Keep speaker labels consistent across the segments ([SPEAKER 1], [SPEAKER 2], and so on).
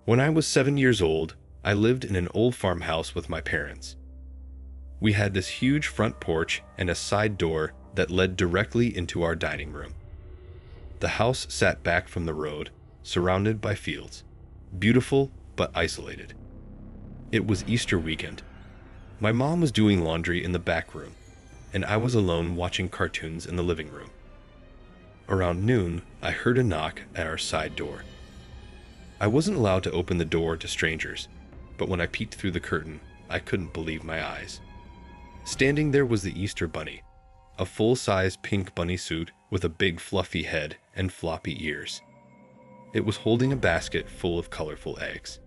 [SPEAKER 1] When I was 7 years old, I lived in an old farmhouse with my parents. We had this huge front porch and a side door that led directly into our dining room. The house sat back from the road, surrounded by fields, beautiful but isolated. It was Easter weekend. My mom was doing laundry in the back room, and I was alone watching cartoons in the living room. Around noon, I heard a knock at our side door. I wasn't allowed to open the door to strangers, but when I peeked through the curtain, I couldn't believe my eyes. Standing there was the Easter bunny, a full-size pink bunny suit with a big fluffy head and floppy ears. It was holding a basket full of colorful eggs.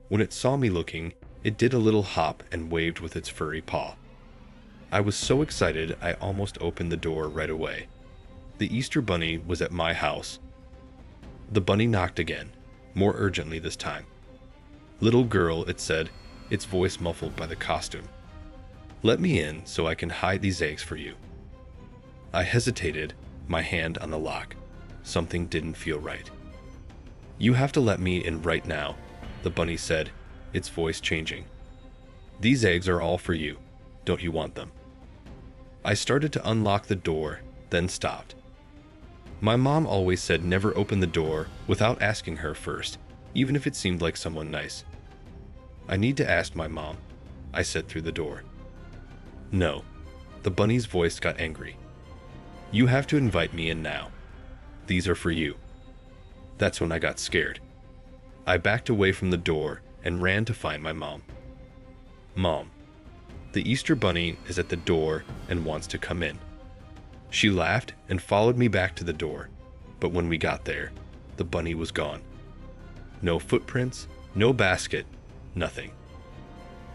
[SPEAKER 1] When it saw me looking, it did a little hop and waved with its furry paw. I was so excited I almost opened the door right away. The Easter bunny was at my house. The bunny knocked again, more urgently this time. "Little girl," it said, its voice muffled by the costume. "Let me in so I can hide these eggs for you." I hesitated, my hand on the lock. Something didn't feel right. "You have to let me in right now," the bunny said, its voice changing. "These eggs are all for you. Don't you want them?" I started to unlock the door, then stopped. My mom always said never open the door without asking her first, even if it seemed like someone nice. "I need to ask my mom," I said through the door. "No." The bunny's voice got angry. "You have to invite me in now. These are for you." That's when I got scared. I backed away from the door and ran to find my mom. "Mom, the Easter bunny is at the door and wants to come in." She laughed and followed me back to the door, but when we got there, the bunny was gone. No footprints, no basket, nothing.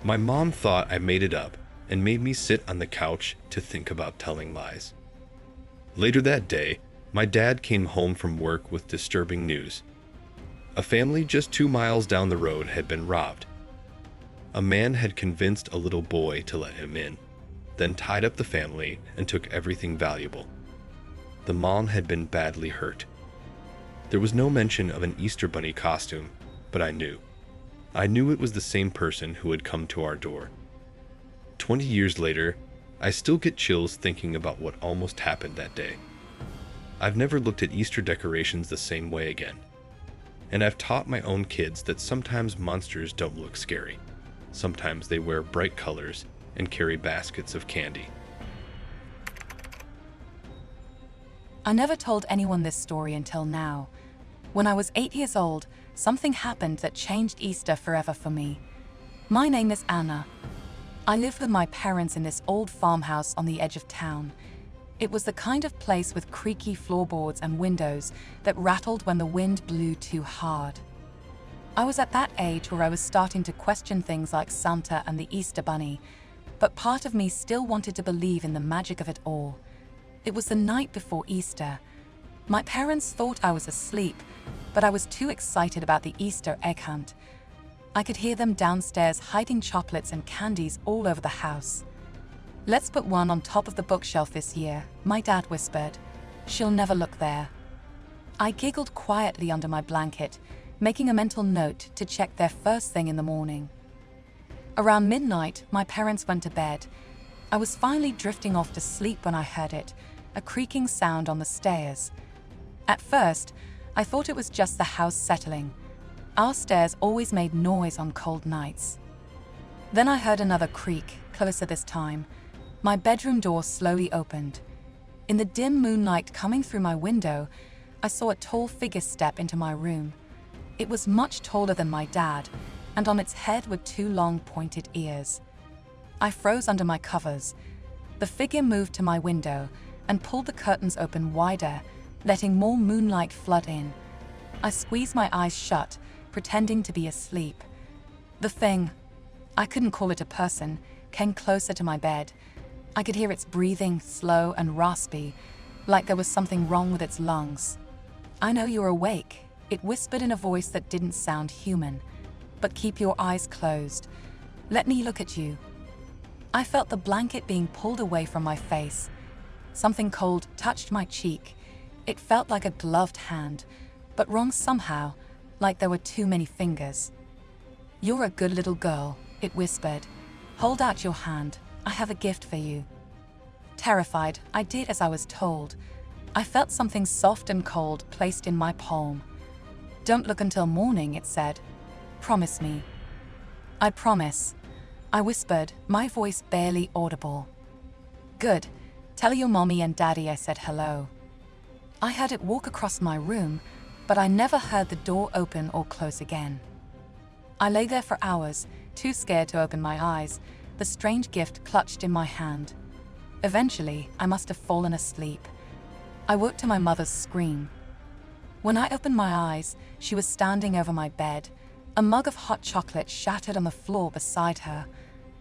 [SPEAKER 1] My mom thought I made it up and made me sit on the couch to think about telling lies. Later that day, my dad came home from work with disturbing news. A family just 2 miles down the road had been robbed. A man had convinced a little boy to let him in, then tied up the family and took everything valuable. The mom had been badly hurt. There was no mention of an Easter bunny costume, but I knew. I knew it was the same person who had come to our door. 20 years later, I still get chills thinking about what almost happened that day. I've never looked at Easter decorations the same way again. And I've taught my own kids that sometimes monsters don't look scary. Sometimes they wear bright colors and carry baskets of candy.
[SPEAKER 2] I never told anyone this story until now. When I was 8 years old, something happened that changed Easter forever for me. My name is Anna. I lived with my parents in this old farmhouse on the edge of town. It was the kind of place with creaky floorboards and windows that rattled when the wind blew too hard. I was at that age where I was starting to question things like Santa and the Easter Bunny, but part of me still wanted to believe in the magic of it all. It was the night before Easter. My parents thought I was asleep, but I was too excited about the Easter egg hunt. I could hear them downstairs hiding chocolates and candies all over the house. "Let's put one on top of the bookshelf this year," my dad whispered. "She'll never look there." I giggled quietly under my blanket, making a mental note to check there first thing in the morning. Around midnight, my parents went to bed. I was finally drifting off to sleep when I heard it, a creaking sound on the stairs. At first, I thought it was just the house settling. Our stairs always made noise on cold nights. Then I heard another creak, closer this time. My bedroom door slowly opened. In the dim moonlight coming through my window, I saw a tall figure step into my room. It was much taller than my dad, and on its head were 2 long pointed ears. I froze under my covers. The figure moved to my window and pulled the curtains open wider, letting more moonlight flood in. I squeezed my eyes shut, pretending to be asleep. The thing, I couldn't call it a person, came closer to my bed. I could hear its breathing, slow and raspy, like there was something wrong with its lungs. "I know you're awake," it whispered in a voice that didn't sound human. "But keep your eyes closed. Let me look at you." I felt the blanket being pulled away from my face. Something cold touched my cheek. It felt like a gloved hand, but wrong somehow. like there were too many fingers. "You're a good little girl," it whispered. "Hold out your hand. I have a gift for you." Terrified, I did as I was told. I felt something soft and cold placed in my palm. "Don't look until morning," it said. "Promise me." "I promise," I whispered, my voice barely audible. "Good. Tell your mommy and daddy I said hello." I heard it walk across my room, but I never heard the door open or close again. I lay there for hours, too scared to open my eyes, the strange gift clutched in my hand. Eventually, I must have fallen asleep. I woke to my mother's scream. When I opened my eyes, she was standing over my bed, a mug of hot chocolate shattered on the floor beside her.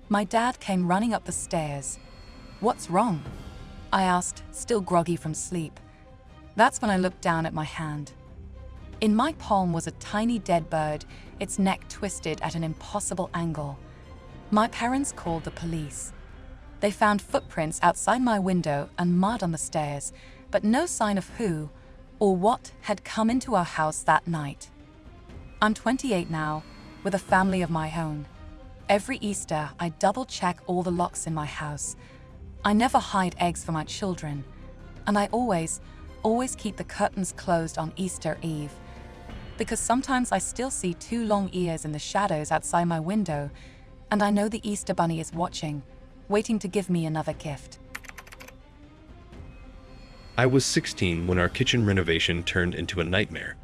[SPEAKER 2] My dad came running up the stairs. "What's wrong?" I asked, still groggy from sleep. That's when I looked down at my hand. In my palm was a tiny dead bird, its neck twisted at an impossible angle. My parents called the police. They found footprints outside my window and mud on the stairs, but no sign of who or what had come into our house that night. I'm 28 now, with a family of my own. Every Easter, I double-check all the locks in my house. I never hide eggs for my children, and I always keep the curtains closed on Easter Eve, because sometimes I still see two long ears in the shadows outside my window, and I know the Easter Bunny is watching, waiting to give me another gift.
[SPEAKER 1] I was 16 when our kitchen renovation turned into a nightmare.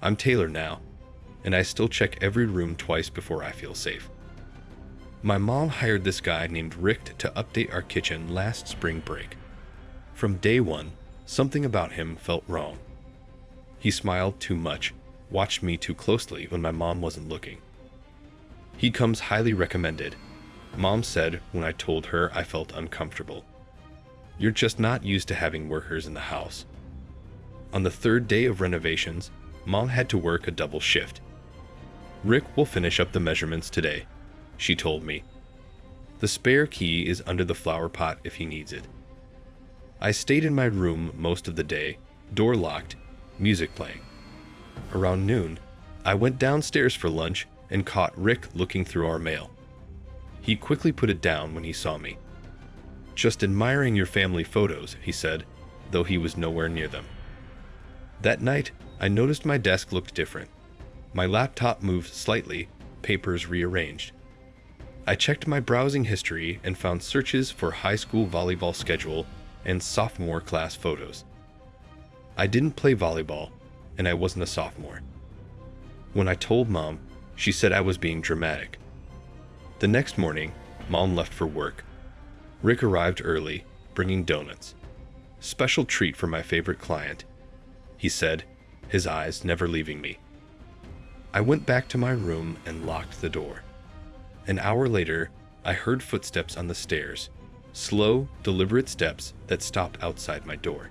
[SPEAKER 1] I'm Taylor now, and I still check every room twice before I feel safe. My mom hired this guy named Rick to update our kitchen last spring break. From day one, something about him felt wrong. He smiled too much, watched me too closely when my mom wasn't looking. "He comes highly recommended," Mom said when I told her I felt uncomfortable. "You're just not used to having workers in the house." On the third day of renovations, Mom had to work a double shift. "Rick will finish up the measurements today," she told me. "The spare key is under the flower pot if he needs it." I stayed in my room most of the day, door locked, music playing. Around noon, I went downstairs for lunch and caught Rick looking through our mail. He quickly put it down when he saw me. "Just admiring your family photos," he said, though he was nowhere near them. That night, I noticed my desk looked different. My laptop moved slightly, papers rearranged. I checked my browsing history and found searches for high school volleyball schedule and sophomore class photos. I didn't play volleyball, and I wasn't a sophomore. When I told Mom, she said I was being dramatic. The next morning, Mom left for work. Rick arrived early, bringing donuts. "Special treat for my favorite client," he said, his eyes never leaving me. I went back to my room and locked the door. An hour later, I heard footsteps on the stairs, slow, deliberate steps that stopped outside my door.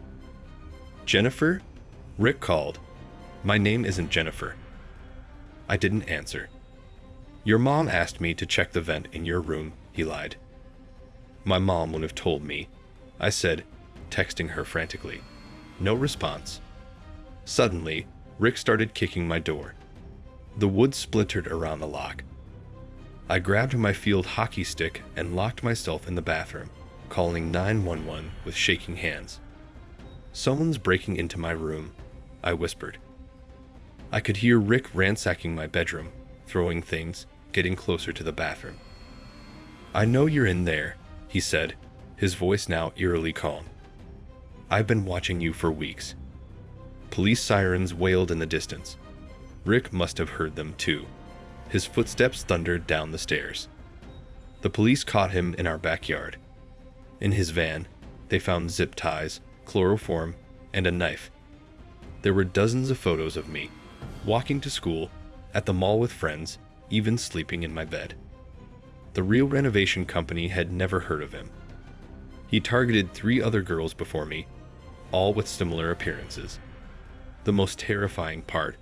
[SPEAKER 1] "Jennifer?" Rick called. "My name isn't Jennifer." I didn't answer. "Your mom asked me to check the vent in your room," he lied. "My mom would have told me," I said, texting her frantically. No response. Suddenly, Rick started kicking my door. The wood splintered around the lock. I grabbed my field hockey stick and locked myself in the bathroom, calling 911 with shaking hands. "Someone's breaking into my room," I whispered. I could hear Rick ransacking my bedroom, throwing things, getting closer to the bathroom. "I know you're in there," he said, his voice now eerily calm. "I've been watching you for weeks." Police sirens wailed in the distance. Rick must have heard them too. His footsteps thundered down the stairs. The police caught him in our backyard. In his van, they found zip ties, chloroform, and a knife. There were dozens of photos of me, walking to school, at the mall with friends, even sleeping in my bed. The real renovation company had never heard of him. He targeted 3 other girls before me, all with similar appearances. The most terrifying part,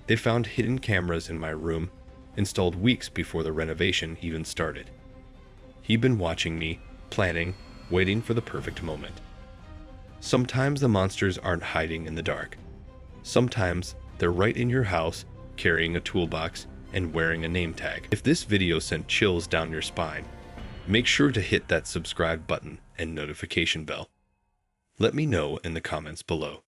[SPEAKER 1] they found hidden cameras in my room, installed weeks before the renovation even started. He'd been watching me, planning, waiting for the perfect moment. Sometimes the monsters aren't hiding in the dark. Sometimes they're They're right in your house, carrying a toolbox and wearing a name tag. If this video sent chills down your spine, make sure to hit that subscribe button and notification bell. Let me know in the comments below.